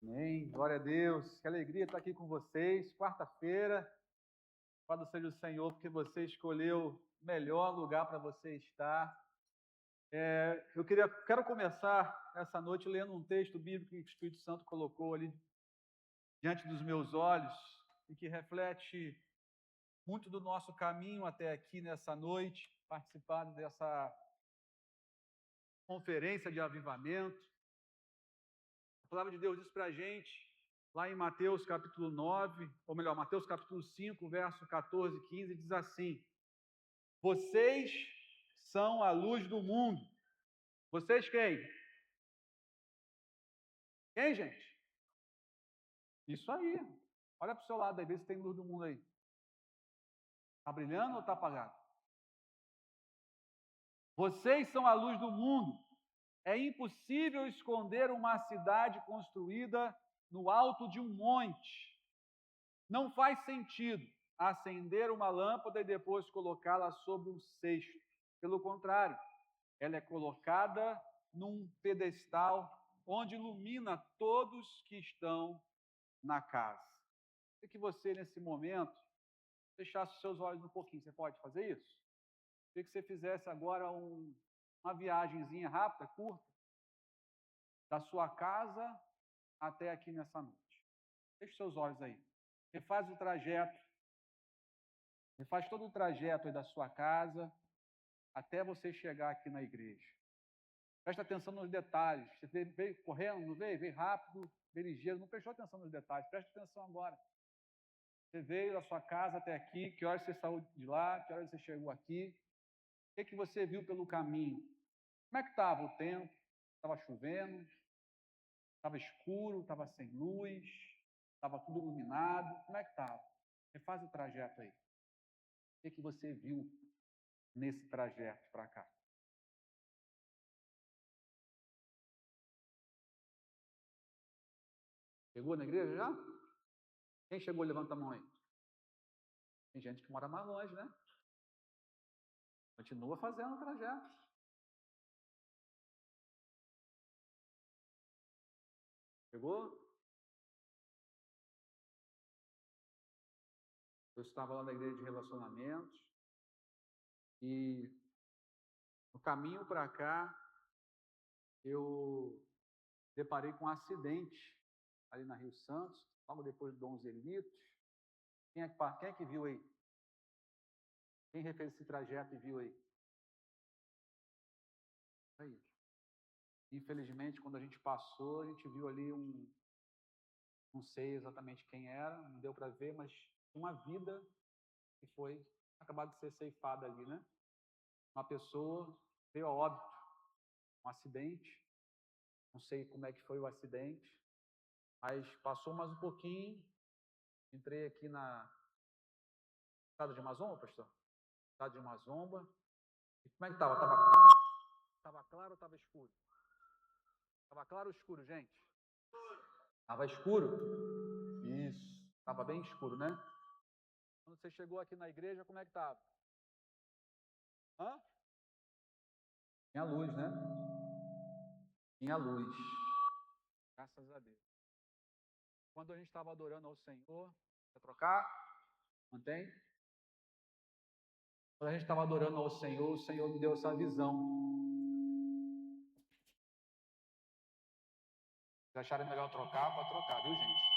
Amém. Glória a Deus. Que alegria estar aqui com vocês. Quarta-feira. Louvado seja o Senhor, porque você escolheu o melhor lugar para você estar. Quero começar essa noite lendo um texto bíblico que o Espírito Santo colocou ali diante dos meus olhos e que reflete muito do nosso caminho até aqui nessa noite, participando dessa conferência de avivamento. A palavra de Deus diz para a gente, lá em Mateus capítulo 9, ou melhor, Mateus capítulo 5, verso 14 e 15, diz assim: vocês são a luz do mundo. Vocês quem? Quem, gente? Isso aí. Olha para o seu lado aí, vê se tem luz do mundo aí. Está brilhando ou está apagado? Vocês são a luz do mundo. É impossível esconder uma cidade construída no alto de um monte. Não faz sentido acender uma lâmpada e depois colocá-la sobre um cesto. Pelo contrário, ela é colocada num pedestal onde ilumina todos que estão na casa. E que você, nesse momento, fechasse os seus olhos um pouquinho. Você pode fazer isso? Queria que você fizesse agora uma viagenzinha rápida, curta, da sua casa até aqui nessa noite. Feche seus olhos aí. Refaz o trajeto. Refaz todo o trajeto aí da sua casa até você chegar aqui na igreja. Presta atenção nos detalhes. Você veio correndo, não veio? Veio rápido, veio ligeiro, não prestou atenção nos detalhes. Presta atenção agora. Você veio da sua casa até aqui, que horas você saiu de lá, que horas você chegou aqui, o que você viu pelo caminho? Como é que estava o tempo? Estava chovendo? Estava escuro? Estava sem luz? Estava tudo iluminado? Como é que estava? Refaz o trajeto aí. O que você viu nesse trajeto para cá? Chegou na igreja já? Quem chegou, levanta a mão aí. Tem gente que mora mais longe, né? Continua fazendo o trajeto. Chegou? Eu estava lá na igreja de relacionamentos e no caminho para cá eu deparei com um acidente ali na Rio Santos, logo depois do Dom Zelitos. Quem é que viu aí? Quem refez esse trajeto e viu aí? Aí. Infelizmente, quando a gente passou, a gente viu ali não sei exatamente quem era, não deu para ver, mas uma vida que foi acabado de ser ceifada ali, né? Uma pessoa veio a óbito, um acidente, não sei como é que foi o acidente, mas passou mais um pouquinho, entrei aqui na estrada de Mazomba, pastor? Estrada de Mazomba. E como é que estava? Estava claro ou estava escuro? Estava claro ou escuro, gente? Estava escuro? Isso. Estava bem escuro, né? Quando você chegou aqui na igreja, como é que estava? Hã? Tinha luz, né? Tinha luz. Graças a Deus. Quando a gente estava adorando ao Senhor, quer trocar? Mantém? Quando a gente estava adorando ao Senhor, o Senhor me deu essa visão. Se acharem melhor trocar, pode trocar, viu, gente?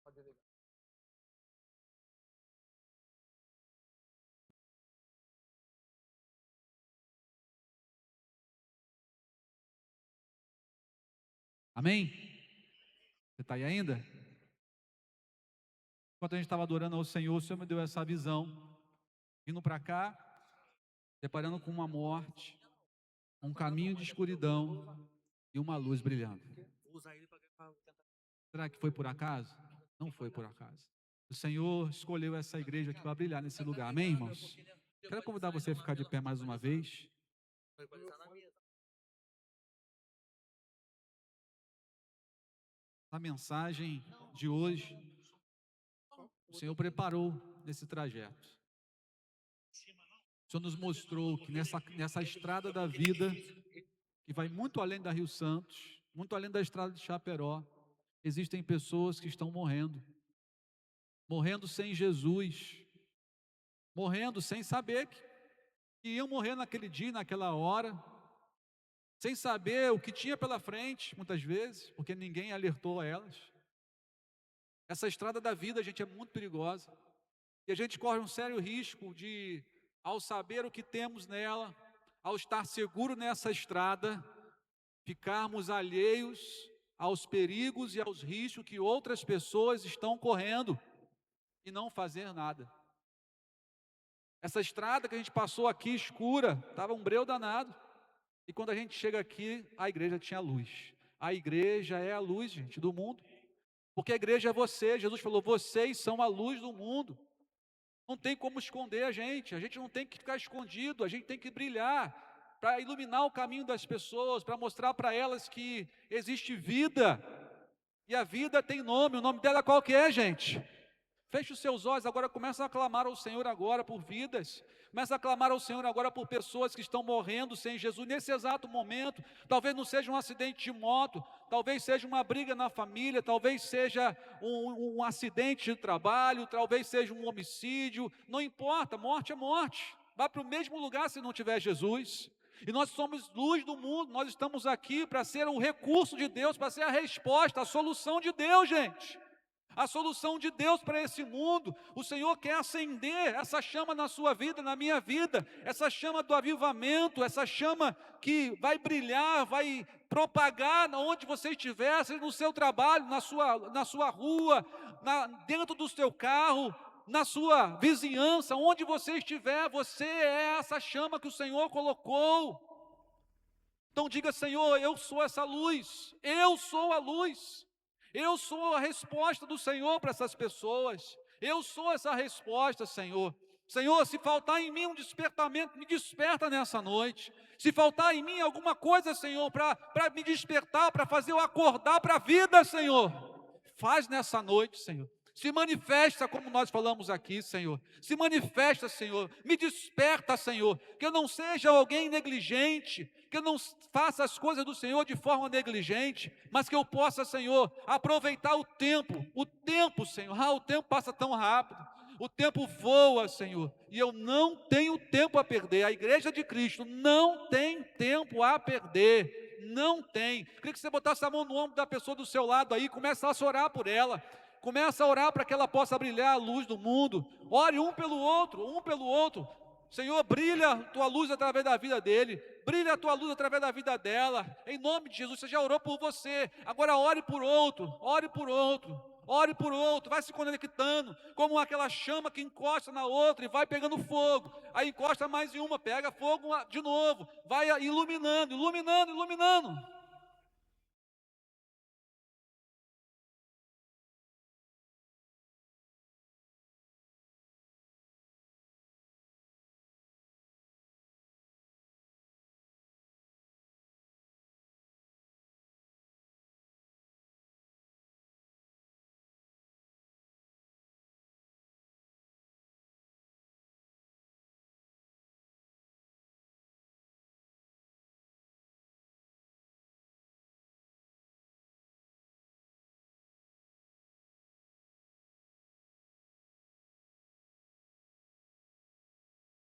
Pode desligar. Amém? Você está aí ainda? Enquanto a gente estava adorando ao Senhor, o Senhor me deu essa visão. Vindo para cá, deparando com uma morte, um caminho de escuridão e uma luz brilhando. Será que foi por acaso? Não foi por acaso. O Senhor escolheu essa igreja aqui para brilhar nesse lugar. Amém, irmãos? Quero convidar você a ficar de pé mais uma vez. A mensagem de hoje, o Senhor preparou nesse trajeto. O Senhor nos mostrou que nessa estrada da vida, que vai muito além da Rio Santos, muito além da estrada de Chaperó, existem pessoas que estão morrendo sem Jesus, morrendo sem saber que iam morrer naquele dia, naquela hora, sem saber o que tinha pela frente, muitas vezes, porque ninguém alertou a elas. Essa estrada da vida, gente, é muito perigosa, e a gente corre um sério risco de, ao saber o que temos nela, ao estar seguro nessa estrada, ficarmos alheios aos perigos e aos riscos que outras pessoas estão correndo e não fazer nada. Essa estrada que a gente passou aqui escura, estava um breu danado, e quando a gente chega aqui, a igreja tinha luz. A igreja é a luz, gente, do mundo, porque a igreja é você. Jesus falou: vocês são a luz do mundo. Não tem como esconder a gente não tem que ficar escondido, a gente tem que brilhar, para iluminar o caminho das pessoas, para mostrar para elas que existe vida, e a vida tem nome. O nome dela qual que é, gente? Feche os seus olhos agora, começa a clamar ao Senhor agora por vidas, começa a clamar ao Senhor agora por pessoas que estão morrendo sem Jesus nesse exato momento. Talvez não seja um acidente de moto, talvez seja uma briga na família, talvez seja um acidente de trabalho, talvez seja um homicídio, não importa, morte é morte, vai para o mesmo lugar se não tiver Jesus. E nós somos luz do mundo, nós estamos aqui para ser o recurso de Deus, para ser a resposta, a solução de Deus, gente. A solução de Deus para esse mundo. O Senhor quer acender essa chama na sua vida, na minha vida, essa chama do avivamento, essa chama que vai brilhar, vai propagar onde você estiver, seja no seu trabalho, na sua rua, dentro do seu carro, na sua vizinhança, onde você estiver, você é essa chama que o Senhor colocou. Então diga: Senhor, eu sou essa luz, eu sou a luz. Eu sou a resposta do Senhor para essas pessoas. Eu sou essa resposta, Senhor. Senhor, se faltar em mim um despertamento, me desperta nessa noite. Se faltar em mim alguma coisa, Senhor, para me despertar, para fazer eu acordar para a vida, Senhor, faz nessa noite, Senhor. Se manifesta como nós falamos aqui, Senhor. Se manifesta, Senhor. Me desperta, Senhor. Que eu não seja alguém negligente, que eu não faça as coisas do Senhor de forma negligente, mas que eu possa, Senhor, aproveitar o tempo, Senhor. O tempo passa tão rápido, o tempo voa, Senhor, e eu não tenho tempo a perder. A igreja de Cristo não tem tempo a perder, não tem. Queria que você botasse a mão no ombro da pessoa do seu lado aí, começasse a orar por ela. Começa a orar para que ela possa brilhar a luz do mundo. Ore um pelo outro. Senhor, brilha a tua luz através da vida dele, brilha a tua luz através da vida dela, em nome de Jesus. Você já orou por você, agora ore por outro, vai se conectando, como aquela chama que encosta na outra e vai pegando fogo, aí encosta mais em uma, pega fogo de novo, vai iluminando.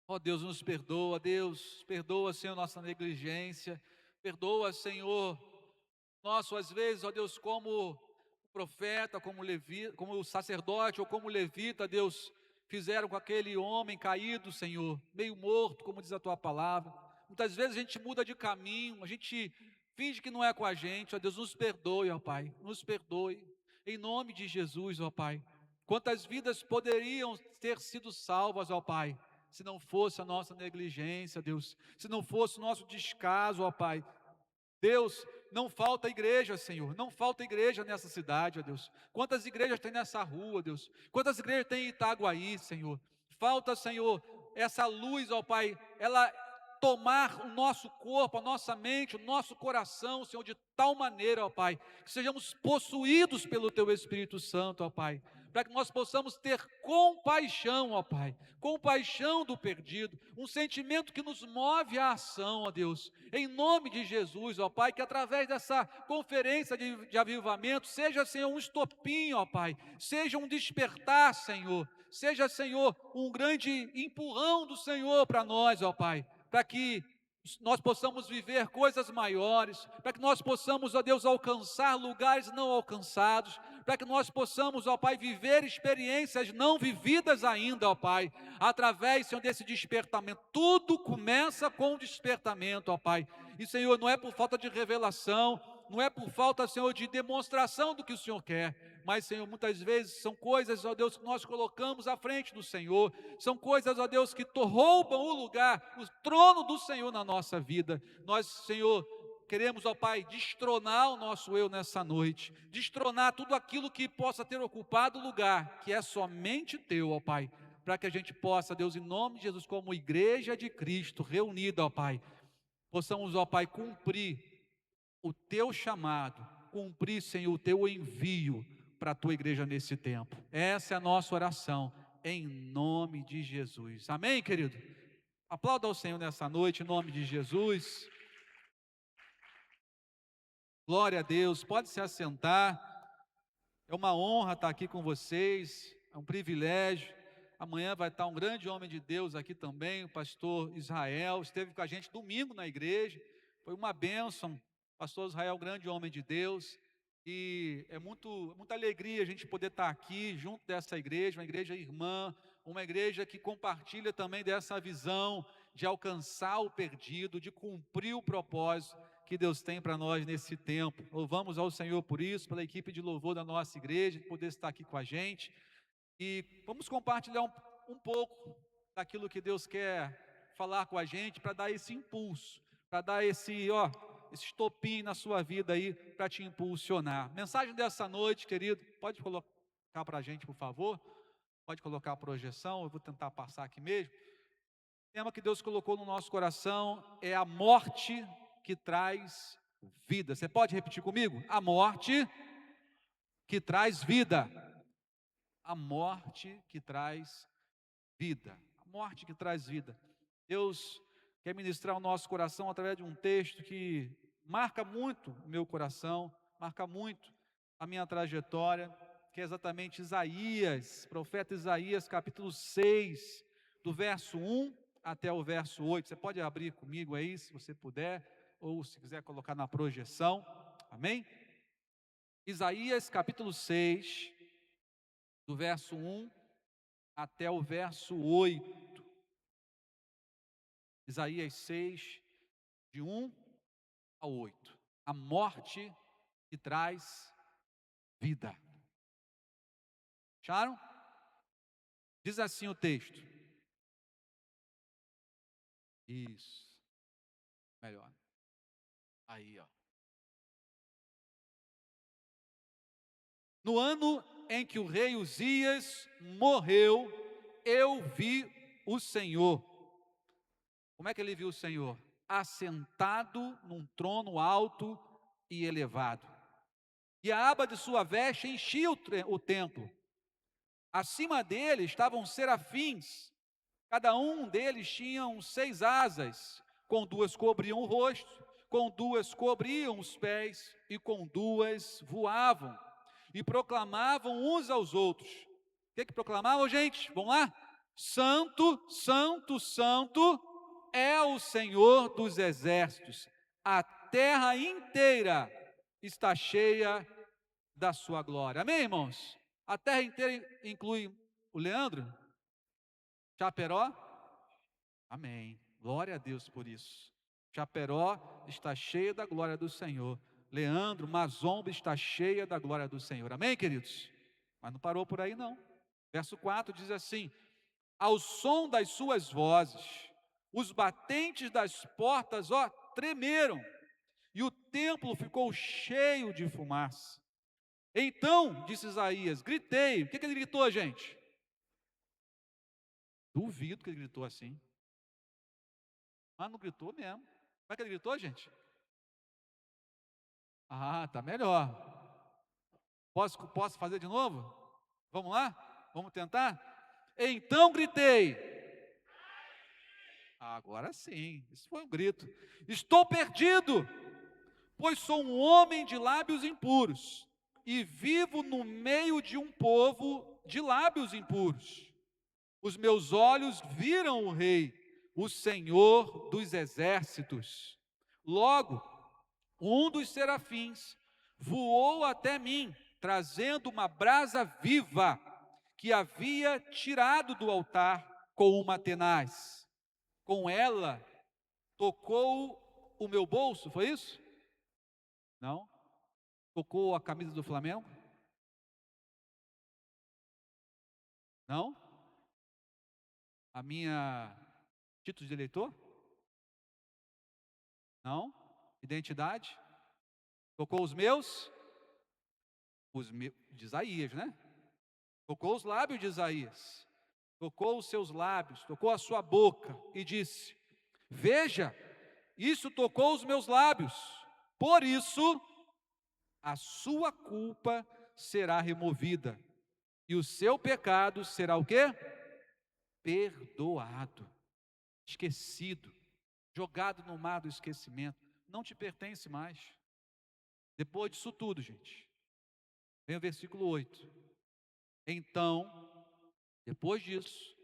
Ó Deus, nos perdoa, Deus, perdoa, Senhor, nossa negligência, perdoa, Senhor, nosso, às vezes, ó Deus, como profeta, como como o sacerdote ou como levita, Deus, fizeram com aquele homem caído, Senhor, meio morto, como diz a tua palavra. Muitas vezes a gente muda de caminho, a gente finge que não é com a gente, ó Deus, nos perdoe, ó Pai, nos perdoe, em nome de Jesus, ó Pai. Quantas vidas poderiam ter sido salvas, ó Pai, se não fosse a nossa negligência, Deus, se não fosse o nosso descaso, ó Pai. Deus, não falta igreja, Senhor, não falta igreja nessa cidade, ó Deus. Quantas igrejas tem nessa rua, Deus? Quantas igrejas tem em Itaguaí, Senhor? Falta, Senhor, essa luz, ó Pai, ela tomar o nosso corpo, a nossa mente, o nosso coração, Senhor, de tal maneira, ó Pai, que sejamos possuídos pelo Teu Espírito Santo, ó Pai, para que nós possamos ter compaixão, ó Pai, compaixão do perdido, um sentimento que nos move à ação, ó Deus, em nome de Jesus, ó Pai, que através dessa conferência de avivamento, seja, Senhor, um estopim, ó Pai, seja um despertar, Senhor, seja, Senhor, um grande empurrão do Senhor para nós, ó Pai, para que nós possamos viver coisas maiores, para que nós possamos, ó Deus, alcançar lugares não alcançados, para que nós possamos, ó Pai, viver experiências não vividas ainda, ó Pai, através, Senhor, desse despertamento. Tudo começa com o despertamento, ó Pai. E, Senhor, não é por falta de revelação, não é por falta, Senhor, de demonstração do que o Senhor quer, mas, Senhor, muitas vezes são coisas, ó Deus, que nós colocamos à frente do Senhor, são coisas, ó Deus, que roubam o lugar, o trono do Senhor na nossa vida. Nós, Senhor, queremos, ó Pai, destronar o nosso eu nessa noite, destronar tudo aquilo que possa ter ocupado o lugar, que é somente Teu, ó Pai, para que a gente possa, Deus, em nome de Jesus, como igreja de Cristo, reunida, ó Pai, possamos, ó Pai, cumprir o Teu chamado, cumprir, Senhor, o Teu envio para a Tua igreja nesse tempo. Essa é a nossa oração, em nome de Jesus. Amém, querido? Aplauda ao Senhor nessa noite, em nome de Jesus. Glória a Deus, pode se assentar. É uma honra estar aqui com vocês, é um privilégio. Amanhã vai estar um grande homem de Deus aqui também, o pastor Israel, esteve com a gente domingo na igreja, foi uma bênção. Pastor Israel, grande homem de Deus, e é muita alegria a gente poder estar aqui junto dessa igreja, uma igreja irmã, uma igreja que compartilha também dessa visão de alcançar o perdido, de cumprir o propósito que Deus tem para nós nesse tempo. Louvamos ao Senhor por isso, pela equipe de louvor da nossa igreja, de poder estar aqui com a gente, e vamos compartilhar um pouco daquilo que Deus quer falar com a gente, para dar esse impulso, para dar esse estopim na sua vida aí, para te impulsionar. Mensagem dessa noite, querido, pode colocar para a gente, por favor? Pode colocar a projeção, eu vou tentar passar aqui mesmo. O tema que Deus colocou no nosso coração é a morte que traz vida. Você pode repetir comigo? A morte que traz vida. A morte que traz vida. A morte que traz vida. Deus quer ministrar o nosso coração através de um texto que marca muito o meu coração, marca muito a minha trajetória, que é exatamente Isaías, profeta Isaías, capítulo 6, do verso 1 até o verso 8. Você pode abrir comigo aí, se você puder, ou se quiser colocar na projeção. Amém? Isaías, capítulo 6, do verso 1 até o verso 8. Isaías 6, de 1 a 8. A morte que traz vida. Acharam? Diz assim o texto. Isso. Melhor. Aí, ó. No ano em que o rei Uzias morreu, eu vi o Senhor. Como é que ele viu o Senhor? Assentado num trono alto e elevado. E a aba de sua veste enchia o templo. Acima dele estavam serafins. Cada um deles tinha 6 asas. Com 2 cobriam o rosto, com 2 cobriam os pés, e com 2 voavam. E proclamavam uns aos outros. O que proclamavam, gente? Vamos lá? Santo, santo, santo é o Senhor dos exércitos. A terra inteira está cheia da sua glória. Amém, irmãos? A terra inteira inclui o Leandro? Chaperó? Amém. Glória a Deus por isso. Chaperó está cheia da glória do Senhor. Leandro, Mazomba está cheia da glória do Senhor. Amém, queridos? Mas não parou por aí, não. Verso 4 diz assim: ao som das suas vozes, os batentes das portas, tremeram, e o templo ficou cheio de fumaça. Então, disse Isaías, gritei. O que ele gritou, gente? Duvido que ele gritou assim. Mas não gritou mesmo. Como é que ele gritou, gente? Ah, tá melhor. Posso fazer de novo? Vamos lá? Vamos tentar? Então gritei. Agora sim, isso foi um grito. Estou perdido, pois sou um homem de lábios impuros e vivo no meio de um povo de lábios impuros. Os meus olhos viram o Rei, o Senhor dos exércitos. Logo, um dos serafins voou até mim, trazendo uma brasa viva que havia tirado do altar com uma tenaz. Com ela, tocou o meu bolso, foi isso? Não? Tocou a camisa do Flamengo? Não? A minha título de eleitor? Não? Identidade? Tocou os meus? De Isaías, né? Tocou os lábios de Isaías. Tocou os seus lábios, tocou a sua boca e disse: veja, isso tocou os meus lábios. Por isso, a sua culpa será removida e o seu pecado será o quê? Perdoado, esquecido, jogado no mar do esquecimento. Não te pertence mais. Depois disso tudo, gente, vem o versículo 8. Então, depois disso,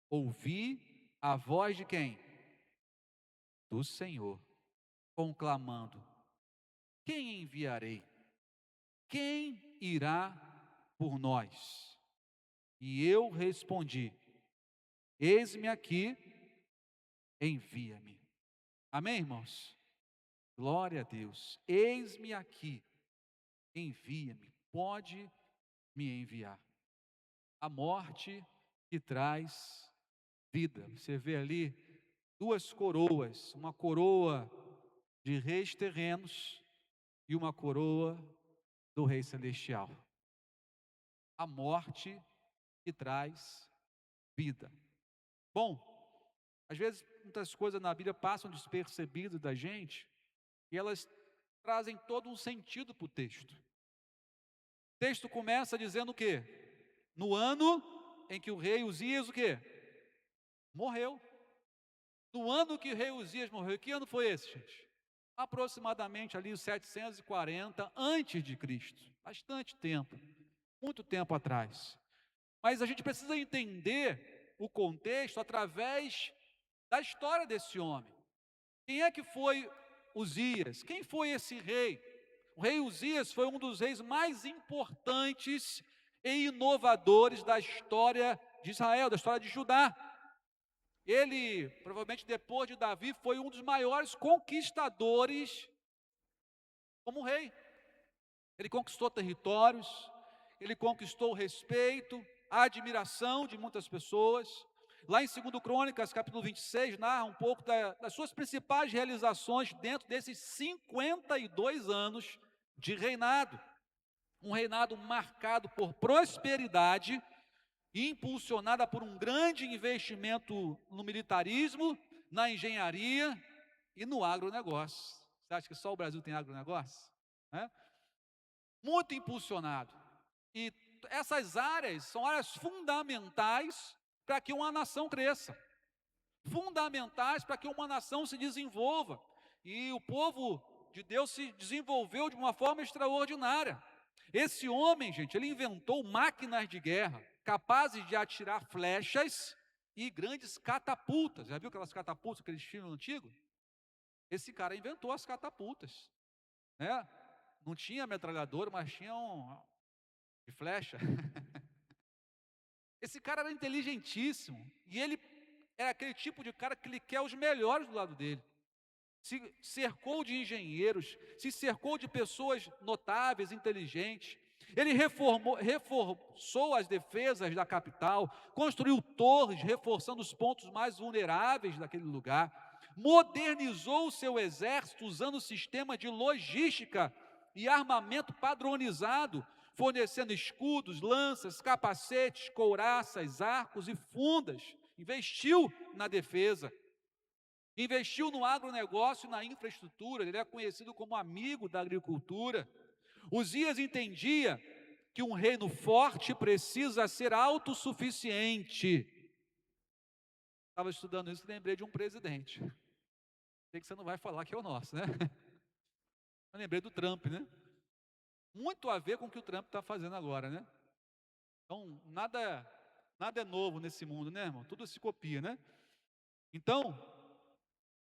ouvi a voz de quem? Do Senhor, conclamando: quem enviarei? Quem irá por nós? E eu respondi: eis-me aqui, envia-me. Amém, irmãos? Glória a Deus. Eis-me aqui, envia-me. Pode me enviar. A morte que traz vida. Você vê ali duas coroas, uma coroa de reis terrenos e uma coroa do rei celestial. A morte que traz vida. Bom, às vezes muitas coisas na Bíblia passam despercebidas da gente e elas trazem todo um sentido para o texto. O texto começa dizendo o quê? No ano em que o rei Uzias o quê? Morreu. No ano que o rei Uzias morreu. Que ano foi esse, gente? Aproximadamente ali os 740 antes de Cristo. Bastante tempo. Muito tempo atrás. Mas a gente precisa entender o contexto através da história desse homem. Quem é que foi Uzias? Quem foi esse rei? O rei Uzias foi um dos reis mais importantes e inovadores da história de Israel, da história de Judá. Ele, provavelmente depois de Davi, foi um dos maiores conquistadores como rei. Ele conquistou territórios, ele conquistou o respeito, a admiração de muitas pessoas. Lá em 2 Crônicas, capítulo 26, narra um pouco das suas principais realizações dentro desses 52 anos de reinado. Um reinado marcado por prosperidade, impulsionada por um grande investimento no militarismo, na engenharia e no agronegócio. Você acha que só o Brasil tem agronegócio? Muito impulsionado. E essas áreas são áreas fundamentais para que uma nação cresça, fundamentais para que uma nação se desenvolva. E o povo de Deus se desenvolveu de uma forma extraordinária. Esse homem, gente, ele inventou máquinas de guerra capazes de atirar flechas e grandes catapultas. Já viu aquelas catapultas, aqueles filmes antigos? Esse cara inventou as catapultas, né? Não tinha metralhadora, mas tinha de flecha. Esse cara era inteligentíssimo e ele era aquele tipo de cara que ele quer os melhores do lado dele. Se cercou de engenheiros, se cercou de pessoas notáveis, inteligentes. Ele reforçou as defesas da capital, construiu torres, reforçando os pontos mais vulneráveis daquele lugar, modernizou o seu exército usando o sistema de logística e armamento padronizado, fornecendo escudos, lanças, capacetes, couraças, arcos e fundas, investiu na defesa, investiu no agronegócio e na infraestrutura. Ele é conhecido como amigo da agricultura. Uzias entendia que um reino forte precisa ser autossuficiente. Estava estudando isso e lembrei de um presidente. Sei que você não vai falar que é o nosso, né? Eu lembrei do Trump, né? Muito a ver com o que o Trump está fazendo agora, né? Então, nada é novo nesse mundo, né, irmão? Tudo se copia, né? Então,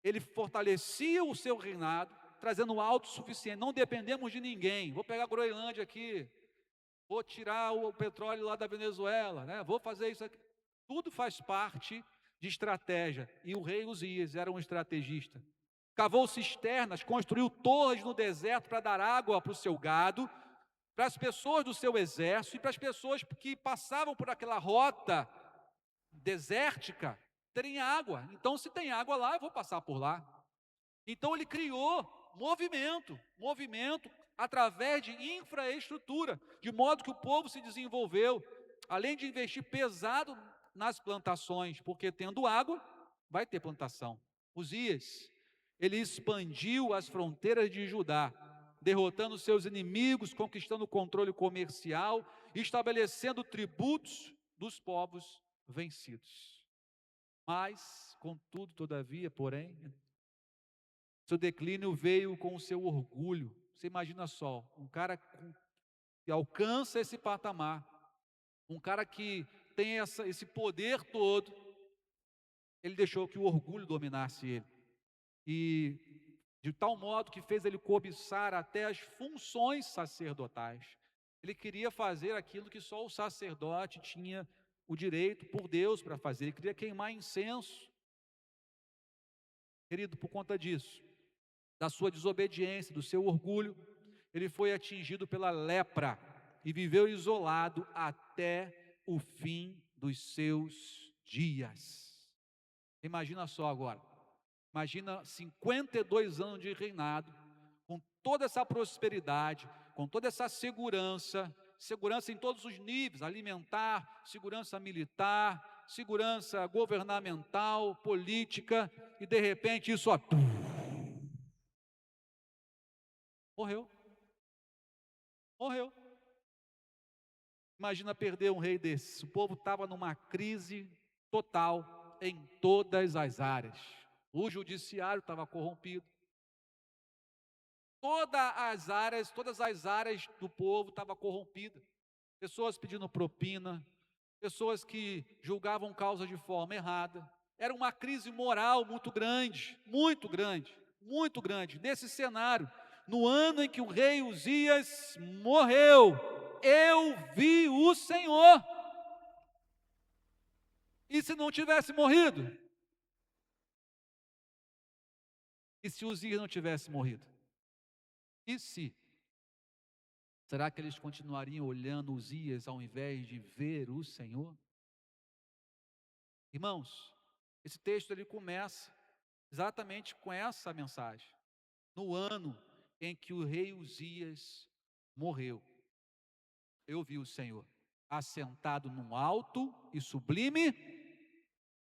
ele fortalecia o seu reinado, trazendo autossuficiente. Não dependemos de ninguém. Vou pegar a Groenlândia aqui, vou tirar o petróleo lá da Venezuela, né? Vou fazer isso aqui. Tudo faz parte de estratégia. E o rei Uzias era um estrategista. Cavou cisternas, construiu torres no deserto para dar água para o seu gado, para as pessoas do seu exército e para as pessoas que passavam por aquela rota desértica terem água. Então, se tem água lá, eu vou passar por lá. Então, ele criou movimento através de infraestrutura, de modo que o povo se desenvolveu, além de investir pesado nas plantações, porque tendo água, vai ter plantação. Uzias, ele expandiu as fronteiras de Judá, derrotando seus inimigos, conquistando o controle comercial, estabelecendo tributos dos povos vencidos. Mas, contudo, todavia, porém, seu declínio veio com o seu orgulho. Você imagina só, um cara que alcança esse patamar, um cara que tem esse poder todo, ele deixou que o orgulho dominasse ele. E de tal modo que fez ele cobiçar até as funções sacerdotais. Ele queria fazer aquilo que só o sacerdote tinha o direito por Deus para fazer. Ele queria queimar incenso. Querido, por conta disso, da sua desobediência, do seu orgulho, ele foi atingido pela lepra e viveu isolado até o fim dos seus dias. Imagina só agora. Imagina 52 anos de reinado, com toda essa prosperidade, com toda essa segurança em todos os níveis, alimentar, segurança militar, segurança governamental, política, e de repente isso, morreu. Imagina perder um rei desse. O povo estava numa crise total em todas as áreas. O judiciário estava corrompido. Todas as áreas do povo estavam corrompidas. Pessoas pedindo propina, pessoas que julgavam causa de forma errada. Era uma crise moral muito grande, muito grande, muito grande. Nesse cenário, no ano em que o rei Uzias morreu, eu vi o Senhor. E se não tivesse morrido? E se Uzias não tivesse morrido? E se? Será que eles continuariam olhando Uzias ao invés de ver o Senhor? Irmãos, esse texto ele começa exatamente com essa mensagem. No ano em que o rei Uzias morreu, eu vi o Senhor assentado num alto e sublime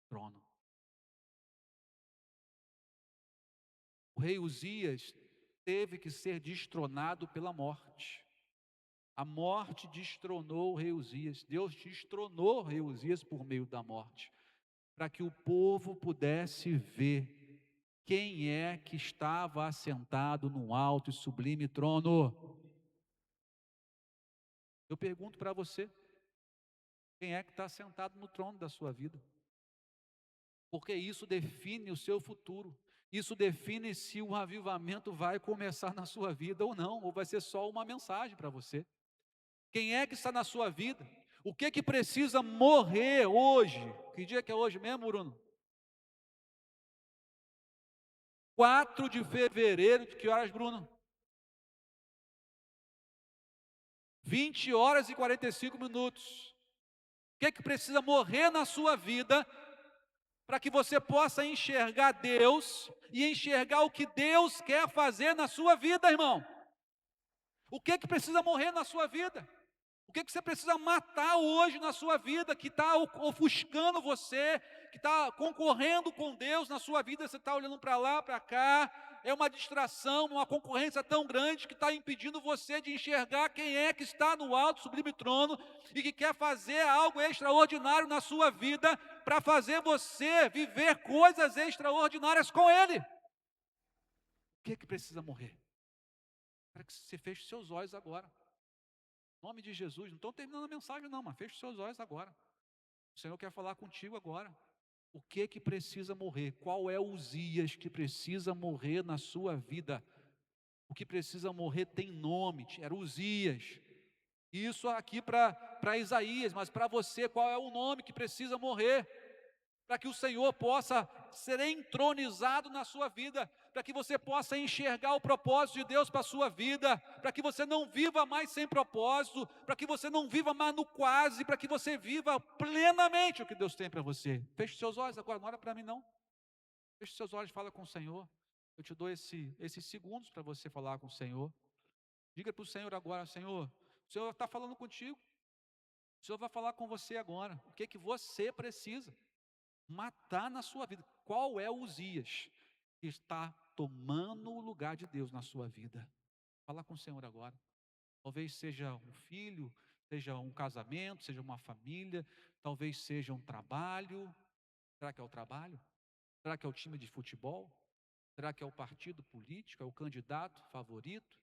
trono. O rei Uzias teve que ser destronado pela morte. A morte destronou o rei Uzias. Deus destronou o rei Uzias por meio da morte, para que o povo pudesse ver quem é que estava assentado num alto e sublime trono. Eu pergunto para você, quem é que está sentado no trono da sua vida? Porque isso define o seu futuro. Isso define se o avivamento vai começar na sua vida ou não, ou vai ser só uma mensagem para você. Quem é que está na sua vida? O que precisa morrer hoje? Que dia que é hoje mesmo, Bruno? 4 de fevereiro, de que horas, Bruno? 20 horas e 45 minutos. O que precisa morrer na sua vida para que você possa enxergar Deus e enxergar o que Deus quer fazer na sua vida, irmão? O que precisa morrer na sua vida? O que você precisa matar hoje na sua vida, que está ofuscando você, que está concorrendo com Deus na sua vida, você está olhando para lá, para cá, é uma distração, uma concorrência tão grande que está impedindo você de enxergar quem é que está no alto, sublime trono e que quer fazer algo extraordinário na sua vida para fazer você viver coisas extraordinárias com Ele. O que é que precisa morrer? Para que você feche seus olhos agora. Em nome de Jesus, não estou terminando a mensagem não, mas feche seus olhos agora. O Senhor quer falar contigo agora. O que é que precisa morrer? Qual é o Uzias que precisa morrer na sua vida? O que precisa morrer tem nome, era Uzias. Isso aqui para Isaías, mas para você, qual é o nome que precisa morrer? Para que o Senhor possa ser entronizado na sua vida, para que você possa enxergar o propósito de Deus para a sua vida, para que você não viva mais sem propósito, para que você não viva mais no quase, para que você viva plenamente o que Deus tem para você. Feche seus olhos agora, não olha para mim não. Feche seus olhos e fala com o Senhor. Eu te dou esses segundos para você falar com o Senhor. Diga para o Senhor agora, Senhor, o Senhor está falando contigo. O Senhor vai falar com você agora. O que é que você precisa matar na sua vida? Qual é o Uzias que está tomando o lugar de Deus na sua vida? Fala com o Senhor agora. Talvez seja um filho, seja um casamento, seja uma família, talvez seja um trabalho. Será que é o trabalho? Será que é o time de futebol? Será que é o partido político? É o candidato favorito?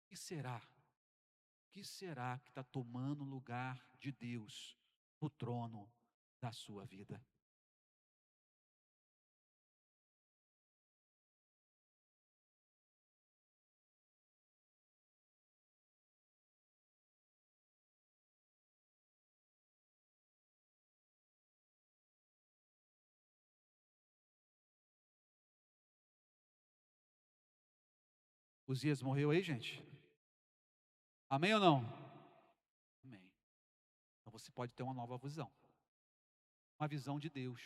O que será? O que será que está tomando o lugar de Deus no trono da sua vida? Uzias morreu aí, gente? Amém ou não? Amém. Então você pode ter uma nova visão. Uma visão de Deus.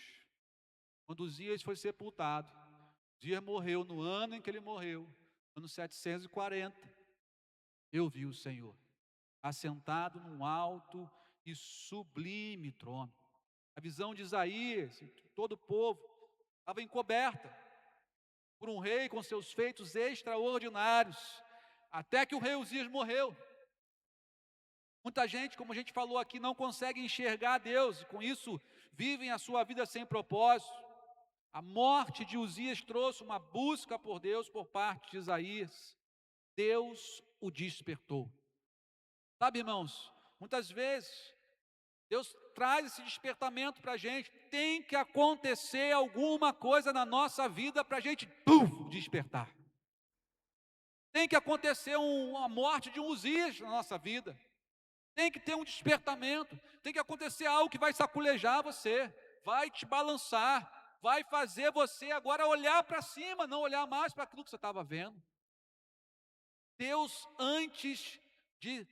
Quando Uzias foi sepultado, Uzias morreu no ano em que ele morreu, ano 740. Eu vi o Senhor assentado num alto e sublime trono. A visão de Isaías, todo o povo, estava encoberta por um rei com seus feitos extraordinários, até que o rei Uzias morreu. Muita gente, como a gente falou aqui, não consegue enxergar Deus, e com isso vivem a sua vida sem propósito. A morte de Uzias trouxe uma busca por Deus por parte de Isaías. Deus o despertou. Sabe, irmãos, muitas vezes Deus traz esse despertamento para a gente. Tem que acontecer alguma coisa na nossa vida para a gente despertar. Tem que acontecer a morte de um Uzias na nossa vida. Tem que ter um despertamento. Tem que acontecer algo que vai saculejar você, vai te balançar, vai fazer você agora olhar para cima, não olhar mais para aquilo que você estava vendo. Deus, antes de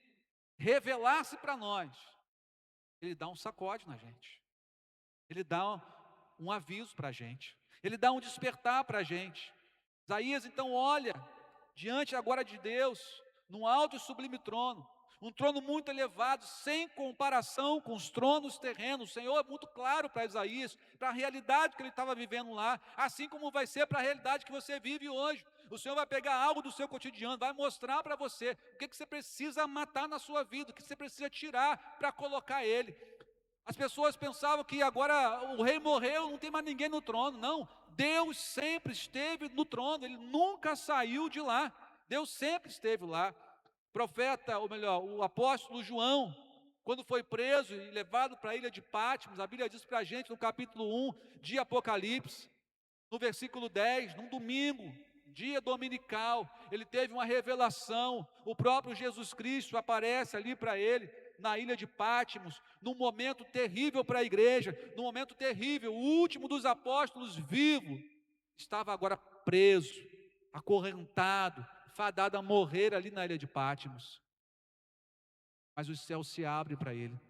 revelar-se para nós, Ele dá um sacode na gente. Ele dá um aviso para a gente. Ele dá um despertar para a gente. Isaías então olha diante agora de Deus, num alto e sublime trono. Um trono muito elevado, sem comparação com os tronos terrenos. O Senhor é muito claro para Isaías, para a realidade que ele estava vivendo lá, assim como vai ser para a realidade que você vive hoje. O Senhor vai pegar algo do seu cotidiano, vai mostrar para você o que você precisa matar na sua vida, o que você precisa tirar para colocar Ele. As pessoas pensavam que agora o rei morreu, não tem mais ninguém no trono. Não, Deus sempre esteve no trono, Ele nunca saiu de lá. Deus sempre esteve lá. Profeta, ou melhor, o apóstolo João, quando foi preso e levado para a ilha de Patmos, a Bíblia diz para a gente no capítulo 1 de Apocalipse, no versículo 10, num domingo, dia dominical, ele teve uma revelação. O próprio Jesus Cristo aparece ali para ele, na ilha de Patmos, num momento terrível para a igreja, num momento terrível. O último dos apóstolos vivo estava agora preso, acorrentado, fadado a morrer ali na ilha de Patmos. Mas o céu se abre para ele,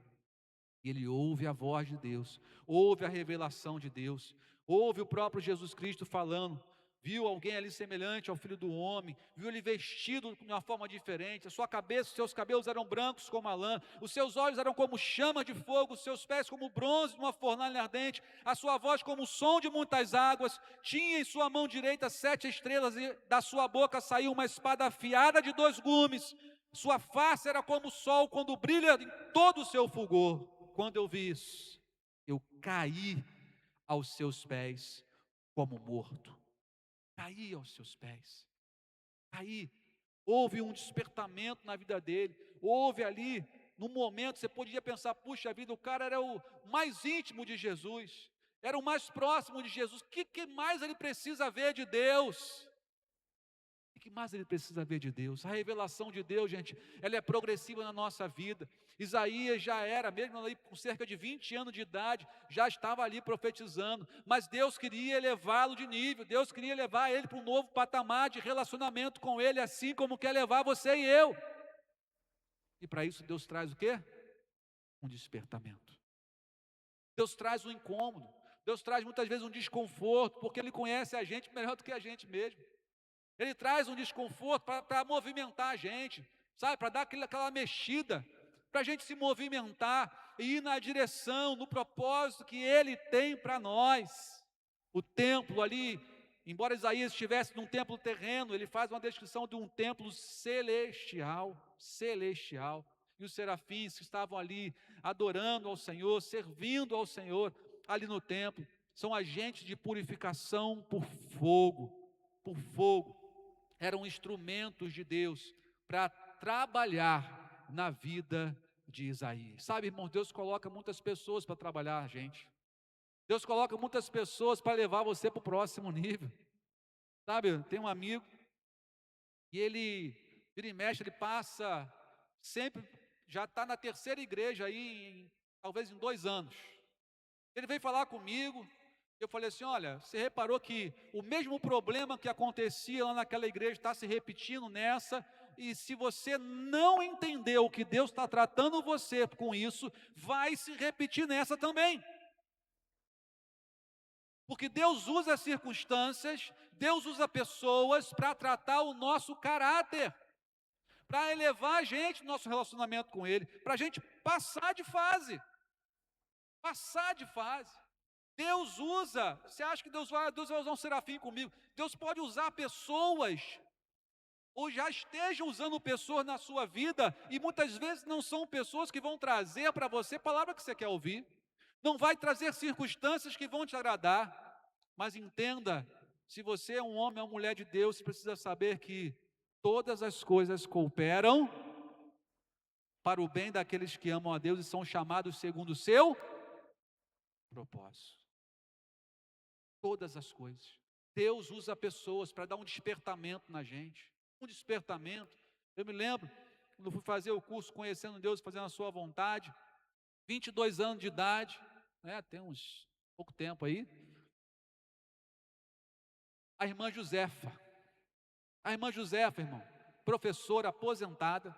e ele ouve a voz de Deus, ouve a revelação de Deus, ouve o próprio Jesus Cristo falando: viu alguém ali semelhante ao Filho do Homem, viu ele vestido de uma forma diferente, a sua cabeça, os seus cabelos eram brancos como a lã, os seus olhos eram como chama de fogo, os seus pés como bronze de uma fornalha ardente, a sua voz como o som de muitas águas, tinha em sua mão direita 7 estrelas, e da sua boca saiu uma espada afiada de 2 gumes, sua face era como o sol quando brilha em todo o seu fulgor. Quando eu vi isso, eu caí aos seus pés como morto. Caí aos seus pés, caí. Houve um despertamento na vida dele, houve ali, no momento, você podia pensar, puxa vida, o cara era o mais íntimo de Jesus, era o mais próximo de Jesus, o que mais ele precisa ver de Deus? O que mais ele precisa ver de Deus? A revelação de Deus, gente, ela é progressiva na nossa vida. Isaías já era, mesmo ali com cerca de 20 anos de idade, já estava ali profetizando, mas Deus queria elevá-lo de nível, Deus queria levar ele para um novo patamar de relacionamento com ele, assim como quer levar você e eu. E para isso Deus traz o quê? Um despertamento. Deus traz um incômodo, Deus traz muitas vezes um desconforto, porque Ele conhece a gente melhor do que a gente mesmo. Ele traz um desconforto para movimentar a gente, sabe, para dar aquela mexida, para a gente se movimentar e ir na direção, no propósito que Ele tem para nós. O templo ali, embora Isaías estivesse num templo terreno, ele faz uma descrição de um templo celestial, celestial. E os serafins que estavam ali adorando ao Senhor, servindo ao Senhor ali no templo, são agentes de purificação por fogo, por fogo. Eram instrumentos de Deus para trabalhar na vida de Isaías. Sabe, irmão, Deus coloca muitas pessoas para trabalhar a gente. Deus coloca muitas pessoas para levar você para o próximo nível. Sabe, tem um amigo e ele, vira e mexe, ele passa sempre, já está na terceira igreja aí, talvez em 2 anos. Ele veio falar comigo, eu falei assim, olha, você reparou que o mesmo problema que acontecia lá naquela igreja está se repetindo nessa, e se você não entendeu que Deus está tratando você com isso, vai se repetir nessa também. Porque Deus usa circunstâncias, Deus usa pessoas para tratar o nosso caráter, para elevar a gente no nosso relacionamento com Ele, para a gente passar de fase. Passar de fase. Deus usa, você acha que Deus vai usar um serafim comigo? Deus pode usar pessoas, ou já estejam usando pessoas na sua vida, e muitas vezes não são pessoas que vão trazer para você a palavra que você quer ouvir, não vai trazer circunstâncias que vão te agradar, mas entenda, se você é um homem ou uma mulher de Deus, você precisa saber que todas as coisas cooperam para o bem daqueles que amam a Deus e são chamados segundo o seu propósito. Todas as coisas. Deus usa pessoas para dar um despertamento na gente. Um despertamento. Eu me lembro, quando eu fui fazer o curso Conhecendo Deus e Fazendo a Sua Vontade, 22 anos de idade, tem uns pouco tempo aí. A irmã Josefa, irmão, professora aposentada,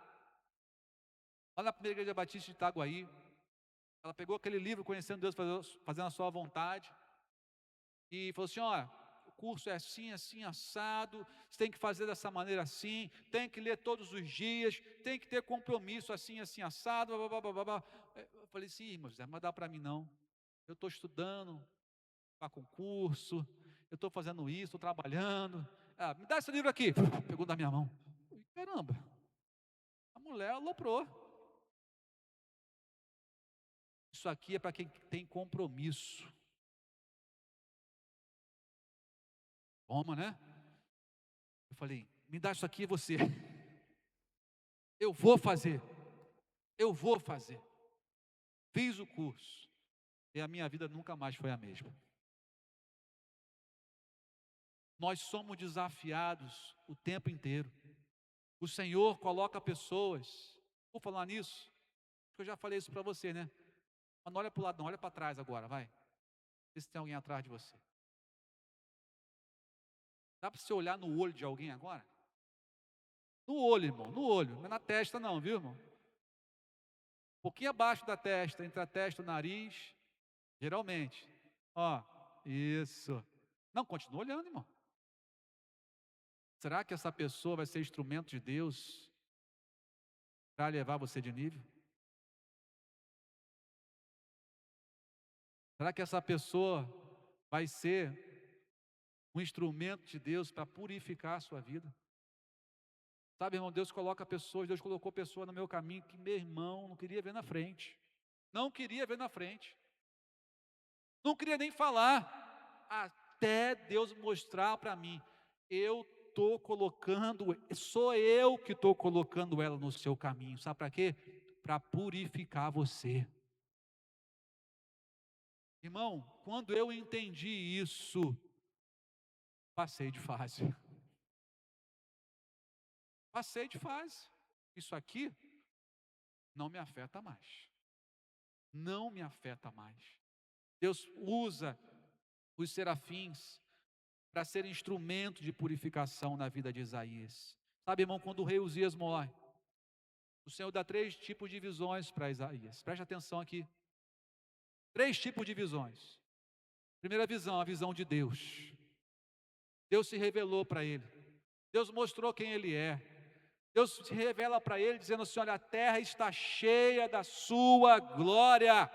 lá na primeira igreja batista de Itaguaí, ela pegou aquele livro Conhecendo Deus, Fazendo a Sua Vontade, e falou assim, olha, o curso é assim, assim, assado, você tem que fazer dessa maneira assim, tem que ler todos os dias, tem que ter compromisso assim, assim, assado, blá, blá, blá, blá, blá. Eu falei assim, irmã José, mas dá para mim não, eu estou estudando para concurso, eu estou fazendo isso, estou trabalhando, me dá esse livro aqui, pegou da minha mão, caramba, a mulher aloprou. Isso aqui é para quem tem compromisso. Toma, né? Eu falei, me dá isso aqui você. Eu vou fazer. Fiz o curso. E a minha vida nunca mais foi a mesma. Nós somos desafiados o tempo inteiro. O Senhor coloca pessoas. Vou falar nisso, porque eu já falei isso para você, né? Mas não olha para o lado, não, olha para trás agora, vai. Vê se tem alguém atrás de você. Dá para você olhar no olho de alguém agora? No olho, irmão, no olho, não é na testa não, viu, irmão? Um pouquinho abaixo da testa, entre a testa e o nariz, geralmente. Ó, isso. Não, continua olhando, irmão. Será que essa pessoa vai ser instrumento de Deus para levar você de nível? Será que essa pessoa vai ser um instrumento de Deus para purificar a sua vida? Sabe, irmão, Deus colocou pessoas no meu caminho que meu irmão não queria ver na frente. Não queria ver na frente. Não queria nem falar. Até Deus mostrar para mim. Sou eu que estou colocando ela no seu caminho. Sabe para quê? Para purificar você. Irmão, quando eu entendi isso, passei de fase. Passei de fase. Isso aqui não me afeta mais. Não me afeta mais. Deus usa os serafins para ser instrumento de purificação na vida de Isaías. Sabe, irmão, quando o rei Uzias morre, o Senhor dá 3 tipos de visões para Isaías. Preste atenção aqui. 3 tipos de visões. Primeira visão, a visão de Deus. Deus se revelou para ele. Deus mostrou quem ele é. Deus se revela para ele dizendo assim: olha, a terra está cheia da sua glória.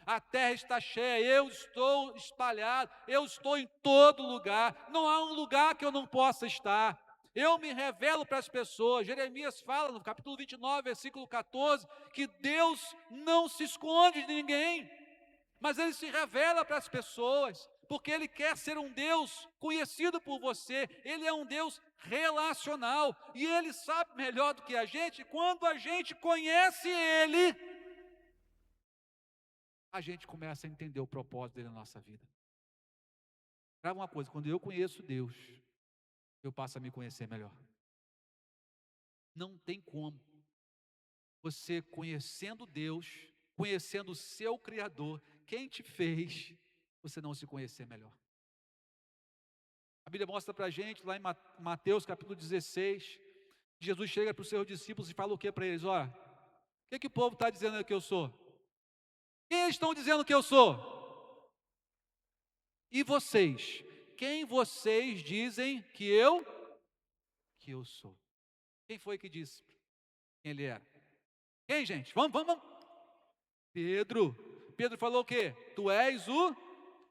A terra está cheia, eu estou espalhado, eu estou em todo lugar. Não há um lugar que eu não possa estar. Eu me revelo para as pessoas. Jeremias fala no capítulo 29, versículo 14, que Deus não se esconde de ninguém, mas Ele se revela para as pessoas, porque Ele quer ser um Deus conhecido por você. Ele é um Deus relacional, e Ele sabe melhor do que a gente. Quando a gente conhece Ele, a gente começa a entender o propósito dele na nossa vida. Grava uma coisa, quando eu conheço Deus, eu passo a me conhecer melhor. Não tem como você, conhecendo Deus, conhecendo o seu Criador, quem te fez, você não se conhecer melhor. A Bíblia mostra para a gente, lá em Mateus capítulo 16, Jesus chega para os seus discípulos e fala o que para eles? Olha, o que o povo está dizendo que eu sou? Quem eles estão dizendo que eu sou? E vocês? Quem vocês dizem que eu sou? Quem foi que disse quem ele era? Quem, gente? Vamos. Pedro. Pedro falou o quê? Tu és o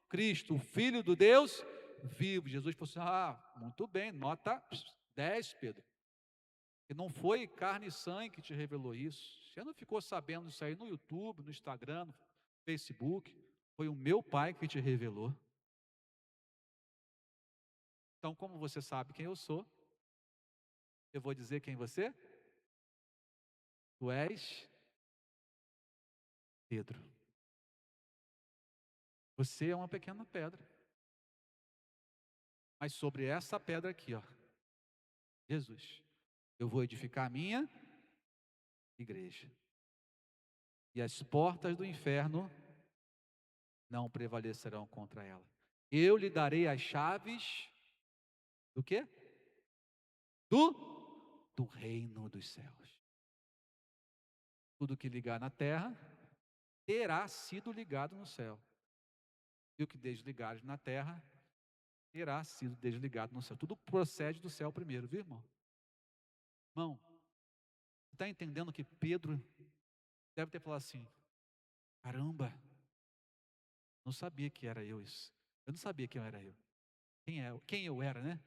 Cristo, o Filho do Deus vivo. Jesus falou assim: muito bem, nota 10, Pedro. E não foi carne e sangue que te revelou isso. Você não ficou sabendo isso aí no YouTube, no Instagram, no Facebook. Foi o meu Pai que te revelou. Então, como você sabe quem eu sou, eu vou dizer quem você? Tu és Pedro. Você é uma pequena pedra. Mas sobre essa pedra aqui, Jesus, eu vou edificar a minha igreja. E as portas do inferno não prevalecerão contra ela. Eu lhe darei as chaves do quê? Do reino dos céus. Tudo que ligar na terra terá sido ligado no céu. E o que desligares na terra terá sido desligado no céu. Tudo procede do céu primeiro, viu, irmão? Irmão, você está entendendo que Pedro deve ter falado assim: caramba, não sabia que era eu isso. Eu não sabia quem era eu. Quem eu era, né?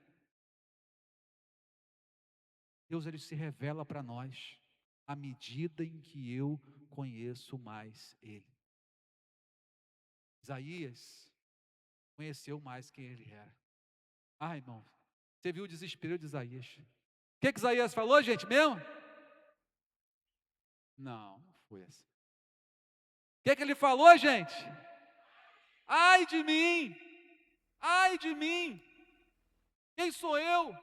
Deus, Ele se revela para nós à medida em que eu conheço mais Ele. Isaías conheceu mais quem ele era. Irmão, você viu o desespero de Isaías? O que Isaías falou, gente, mesmo? Não foi assim. O que ele falou, gente? Ai de mim! Ai de mim! Quem sou eu?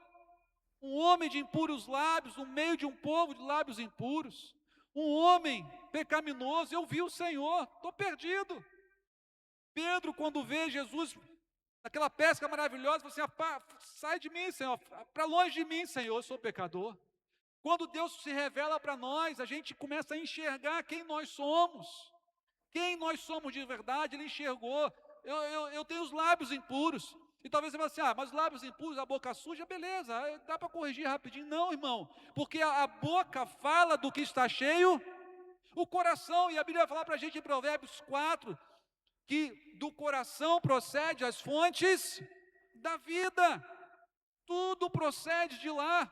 Um homem de impuros lábios, no meio de um povo de lábios impuros. Um homem pecaminoso. Eu vi o Senhor, estou perdido. Pedro, quando vê Jesus naquela pesca maravilhosa, falou assim: sai de mim, Senhor, para longe de mim, Senhor, eu sou pecador. Quando Deus se revela para nós, a gente começa a enxergar quem nós somos. Quem nós somos de verdade, Ele enxergou. Eu tenho os lábios impuros. E talvez você fale assim, mas os lábios impuros, a boca suja, beleza, dá para corrigir rapidinho. Não, irmão, porque a boca fala do que está cheio, o coração, e a Bíblia vai falar para a gente em Provérbios 4, que do coração procede as fontes da vida, tudo procede de lá.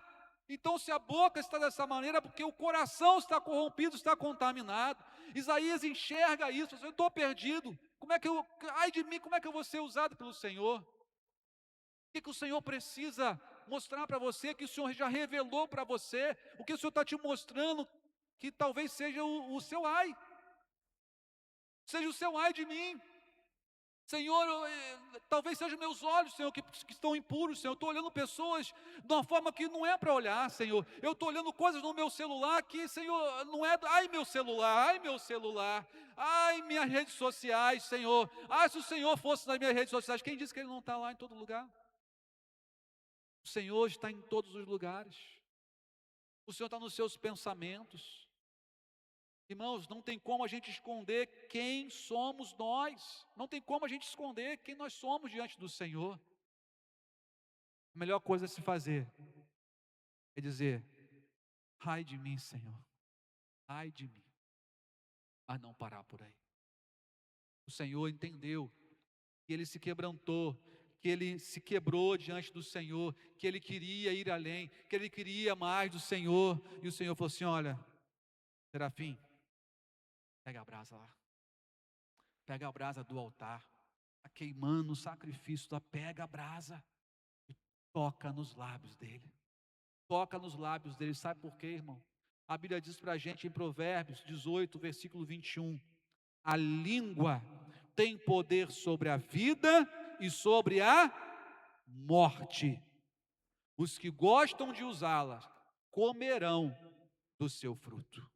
Então, se a boca está dessa maneira, porque o coração está corrompido, está contaminado. Isaías enxerga isso, eu estou perdido, ai de mim, como é que eu vou ser usado pelo Senhor? O que o Senhor precisa mostrar para você, que o Senhor já revelou para você, o que o Senhor está te mostrando, que talvez seja o seu ai, seja o seu ai de mim. Senhor, talvez sejam meus olhos, Senhor, que estão impuros, Senhor. Eu estou olhando pessoas de uma forma que não é para olhar, Senhor. Eu estou olhando coisas no meu celular que, Senhor, não é. Ai, meu celular, ai, minhas redes sociais, Senhor. Se o Senhor fosse nas minhas redes sociais, quem disse que Ele não está lá em todo lugar? O Senhor está em todos os lugares. O Senhor está nos seus pensamentos. Irmãos, não tem como a gente esconder quem somos nós. Não tem como a gente esconder quem nós somos diante do Senhor. A melhor coisa a se fazer é dizer: ai de mim, Senhor, ai de mim, mas não parar por aí. O Senhor entendeu que Ele se quebrantou, que Ele se quebrou diante do Senhor, que Ele queria ir além, que Ele queria mais do Senhor. E o Senhor falou assim: olha, Serafim, pega a brasa lá, pega a brasa do altar, está queimando o sacrifício, pega a brasa e toca nos lábios dele. Toca nos lábios dele, sabe por quê, irmão? A Bíblia diz para a gente em Provérbios 18, versículo 21, a língua tem poder sobre a vida e sobre a morte. Os que gostam de usá-la comerão do seu fruto.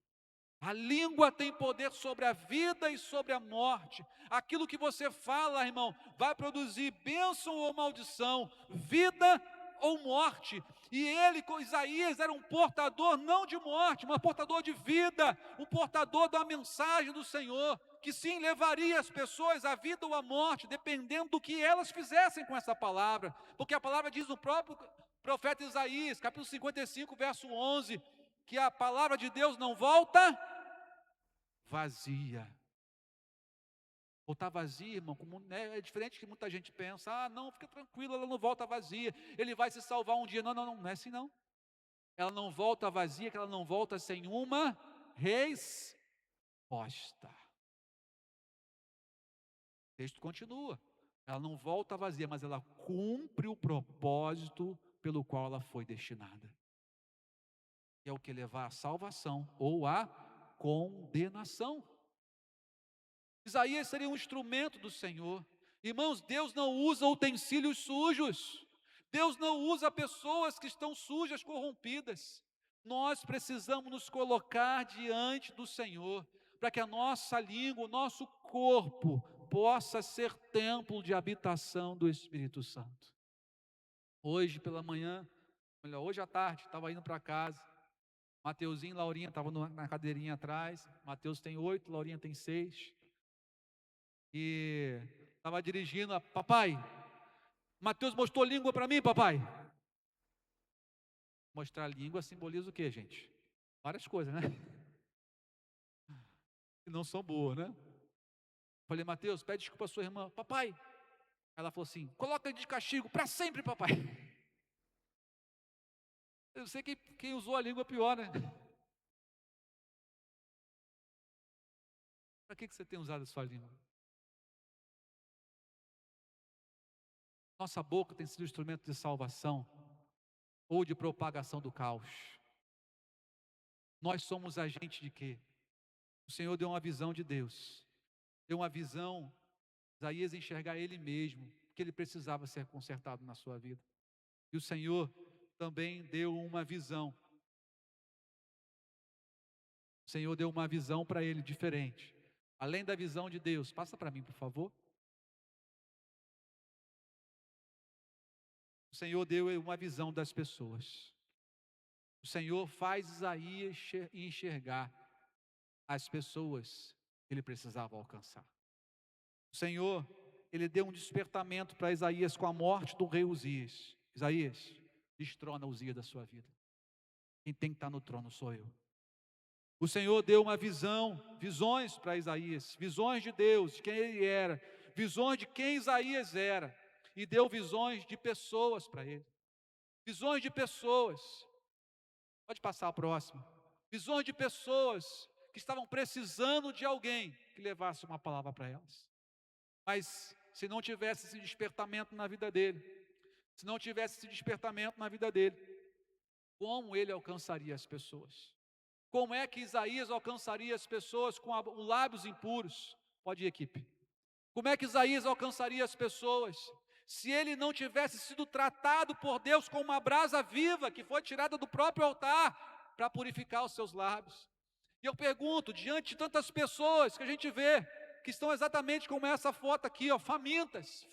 A língua tem poder sobre a vida e sobre a morte. Aquilo que você fala, irmão, vai produzir bênção ou maldição, vida ou morte. E ele, com Isaías, era um portador não de morte, mas portador de vida, um portador da mensagem do Senhor, que sim levaria as pessoas à vida ou à morte, dependendo do que elas fizessem com essa palavra. Porque a palavra diz no próprio profeta Isaías, capítulo 55, verso 11, que a palavra de Deus não volta vazia. Voltar vazia, irmão, é diferente do que muita gente pensa. Não, fica tranquilo, ela não volta vazia, ele vai se salvar um dia. Não é assim não. Ela não volta vazia, que ela não volta sem uma resposta. O texto continua. Ela não volta vazia, mas ela cumpre o propósito pelo qual ela foi destinada. Que é o que? Levar à salvação ou à condenação. Isaías seria um instrumento do Senhor. Irmãos, Deus não usa utensílios sujos. Deus não usa pessoas que estão sujas, corrompidas. Nós precisamos nos colocar diante do Senhor, para que a nossa língua, o nosso corpo, possa ser templo de habitação do Espírito Santo. Hoje pela manhã, hoje à tarde, estava indo para casa. Mateuzinho e Laurinha estavam na cadeirinha atrás. Mateus tem 8, Laurinha tem 6. E estava dirigindo, papai, Mateus mostrou língua para mim, papai. Mostrar língua simboliza o quê, gente? Várias coisas, né? Que não são boas, né? Falei, Mateus, pede desculpa à sua irmã. Papai, ela falou assim, coloca ele de castigo para sempre, papai. Eu sei que quem usou a língua pior, né? Para que você tem usado a sua língua? Nossa boca tem sido instrumento de salvação ou de propagação do caos. Nós somos agentes de quê? O Senhor deu uma visão de Deus. Deu uma visão, Isaías enxergar Ele mesmo, que Ele precisava ser consertado na sua vida. E o Senhor também deu uma visão. O Senhor deu uma visão para ele diferente. Além da visão de Deus, passa para mim, por favor. O Senhor deu uma visão das pessoas. O Senhor faz Isaías enxergar as pessoas que ele precisava alcançar. O Senhor ele deu um despertamento para Isaías com a morte do rei Uzias. Isaías, destrona Uzias da sua vida. Quem tem que estar no trono sou eu. O Senhor deu uma visões para Isaías, visões de Deus, de quem ele era, visões de quem Isaías era, e deu visões de pessoas para ele. Visões de pessoas. Pode passar a próxima. Visões de pessoas que estavam precisando de alguém que levasse uma palavra para elas. Mas se não tivesse esse despertamento na vida dele, como ele alcançaria as pessoas? Como é que Isaías alcançaria as pessoas com lábios impuros? Pode ir, equipe. Como é que Isaías alcançaria as pessoas se ele não tivesse sido tratado por Deus com uma brasa viva que foi tirada do próprio altar para purificar os seus lábios? E eu pergunto, diante de tantas pessoas que a gente vê, que estão exatamente como essa foto aqui, ó, famintas,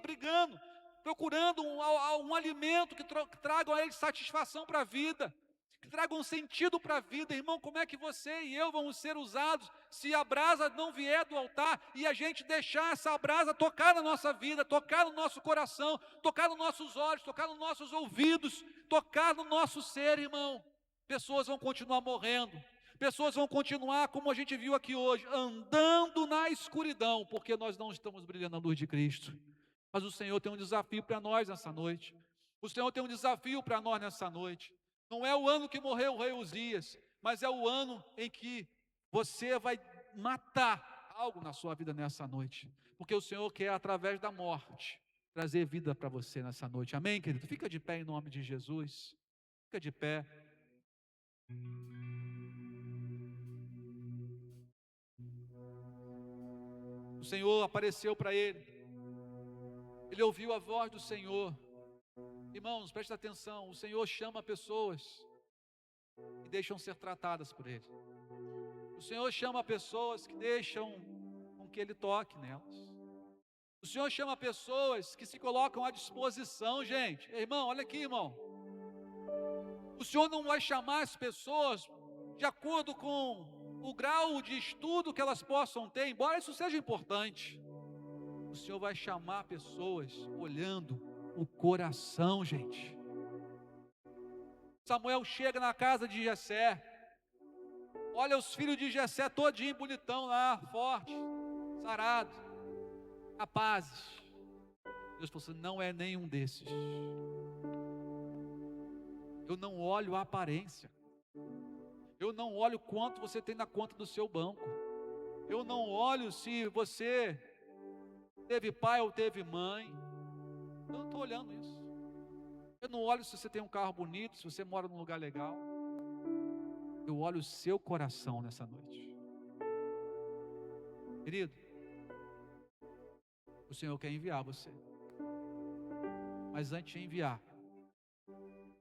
brigando, procurando um alimento que traga a eles satisfação para a vida, que traga um sentido para a vida. Irmão, como é que você e eu vamos ser usados se a brasa não vier do altar e a gente deixar essa brasa tocar na nossa vida, tocar no nosso coração, tocar nos nossos olhos, tocar nos nossos ouvidos, tocar no nosso ser, irmão? Pessoas vão continuar morrendo, pessoas vão continuar, como a gente viu aqui hoje, andando na escuridão, porque nós não estamos brilhando a luz de Cristo. Mas o Senhor tem um desafio para nós nessa noite. O Senhor tem um desafio para nós nessa noite. Não é o ano que morreu o rei Uzias, mas é o ano em que você vai matar algo na sua vida nessa noite. Porque o Senhor quer, através da morte, trazer vida para você nessa noite. Amém, querido? Fica de pé em nome de Jesus. Fica de pé. O Senhor apareceu para ele. Ele ouviu a voz do Senhor. Irmãos, preste atenção. O Senhor chama pessoas que deixam ser tratadas por Ele. O Senhor chama pessoas que deixam com que Ele toque nelas. O Senhor chama pessoas que se colocam à disposição, gente. Irmão, olha aqui, irmão. O Senhor não vai chamar as pessoas de acordo com o grau de estudo que elas possam ter, embora isso seja importante. O Senhor vai chamar pessoas olhando o coração, gente. Samuel chega na casa de Jessé, olha os filhos de Jessé todinho bonitão lá, forte, sarado, capazes. Deus falou assim: não é nenhum desses. Eu não olho a aparência, eu não olho quanto você tem na conta do seu banco, eu não olho se você teve pai ou teve mãe. Eu não estou olhando isso. Eu não olho se você tem um carro bonito, se você mora num lugar legal. Eu olho o seu coração nessa noite. Querido, o Senhor quer enviar você. Mas antes de enviar,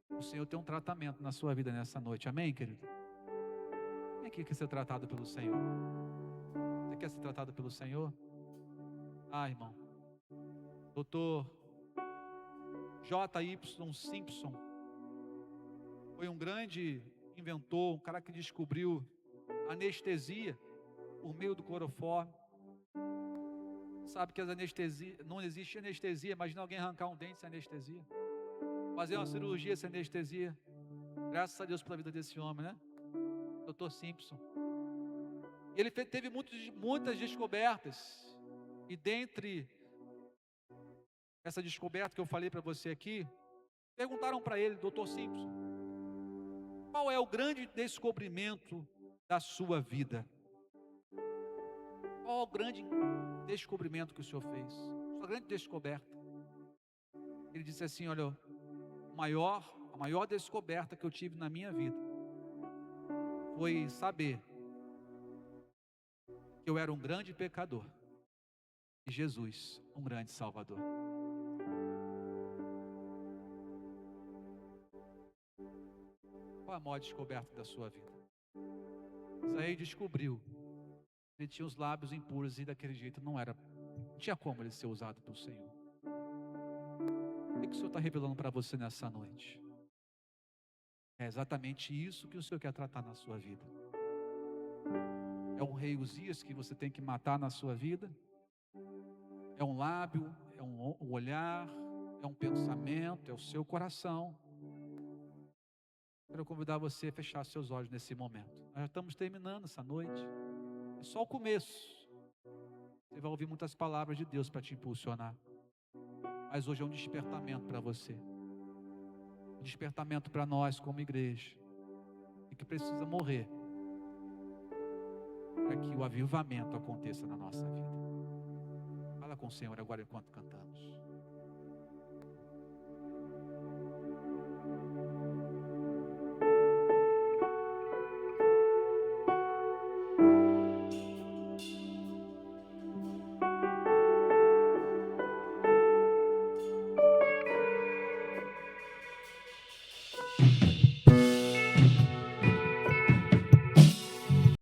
o Senhor tem um tratamento na sua vida nessa noite. Amém, querido? Quem quer ser tratado pelo Senhor? Você quer ser tratado pelo Senhor? Ah, irmão, Dr. J.Y. Simpson foi um grande inventor, um cara que descobriu anestesia por meio do cloroforme. Sabe que as anestesias, não existe anestesia. Imagina alguém arrancar um dente sem anestesia, fazer uma cirurgia sem anestesia. Graças a Deus pela vida desse homem, né? Dr. Simpson. E ele teve muitas descobertas. E dentre essa descoberta que eu falei para você aqui, perguntaram para ele: Dr. Simpson, qual é o grande descobrimento da sua vida? Qual é o grande descobrimento que o senhor fez? Sua grande descoberta? Ele disse assim: olha, a maior descoberta que eu tive na minha vida foi saber que eu era um grande pecador e Jesus um grande Salvador. Qual a maior descoberta da sua vida? Isaías descobriu que ele tinha os lábios impuros e daquele jeito não tinha como ele ser usado pelo Senhor. O que o Senhor está revelando para você nessa noite? É exatamente isso que o Senhor quer tratar na sua vida. É um rei Uzias que você tem que matar na sua vida? É É um lábio, é um olhar, é um pensamento, é o seu coração. Quero convidar você a fechar seus olhos nesse momento. Nós já estamos terminando essa noite. É só o começo. Você vai ouvir muitas palavras de Deus para te impulsionar. Mas hoje é um despertamento para você. Um despertamento para nós como igreja. E que precisa morrer para que o avivamento aconteça na nossa vida. Fala com o Senhor agora enquanto cantamos.